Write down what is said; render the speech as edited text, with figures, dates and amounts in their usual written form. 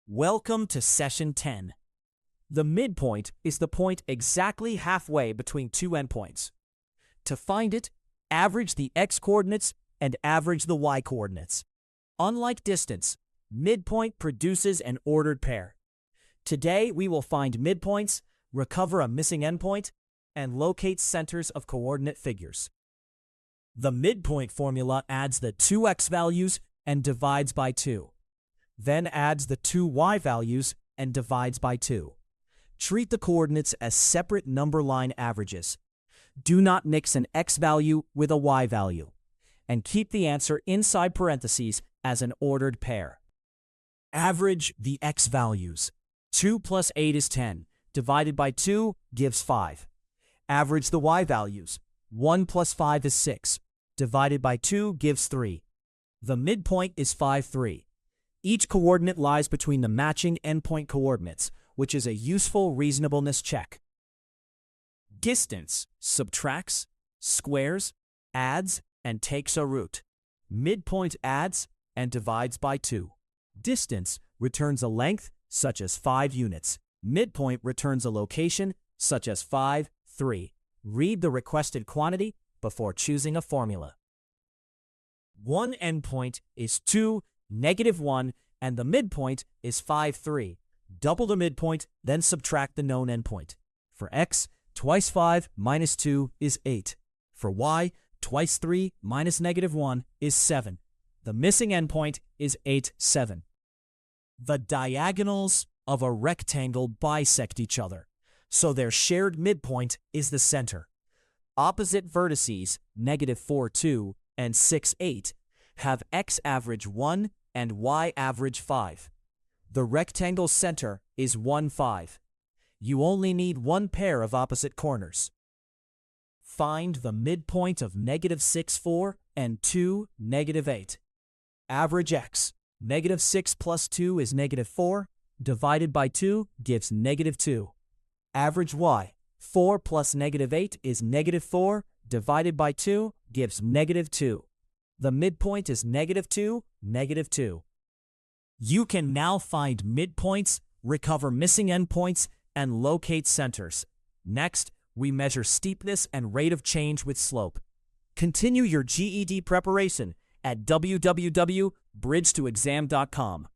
Welcome to Session 10. The midpoint is the point exactly halfway between two endpoints. To find it, average the x-coordinates and average the y-coordinates. Unlike distance, midpoint produces an ordered pair. Today, we will find midpoints, recover a missing endpoint, and locate centers of coordinate figures. The midpoint formula adds the two x values and divides by 2. Then adds the two y values and divides by 2. Treat the coordinates as separate number line averages. Do not mix an x value with a y value, and keep the answer inside parentheses as an ordered pair. Average the x values. 2 plus 8 is 10. Divided by 2 gives 5. Average the y values. 1 plus 5 is 6. Divided by 2 gives 3. The midpoint is 5, 3. Each coordinate lies between the matching endpoint coordinates, which is a useful reasonableness check. Distance subtracts, squares, adds, and takes a root. Midpoint adds and divides by 2. Distance returns a length, such as 5 units. Midpoint returns a location, such as 5, 3. Read the requested quantity before choosing a formula. One endpoint is 2, -1, and the midpoint is 5, 3. Double the midpoint, then subtract the known endpoint. For x, twice 5 minus 2 is 8. For y, twice 3 minus -1 is 7. The missing endpoint is 8, 7. The diagonals of a rectangle bisect each other, so their shared midpoint is the center. Opposite vertices, -4, 2 and 6, 8, have x average 1 and y average 5. The rectangle's center is 1, 5. You only need one pair of opposite corners. Find the midpoint of -6, 4 and 2, -8. Average x. -6 plus 2 is -4. Divided by 2 gives -2. Average y. 4 plus -8 is -4. Divided by 2 gives -2. The midpoint is -2, -2. You can now find midpoints, recover missing endpoints, and locate centers. Next, we measure steepness and rate of change with slope. Continue your GED preparation at www.bridgetoexam.com.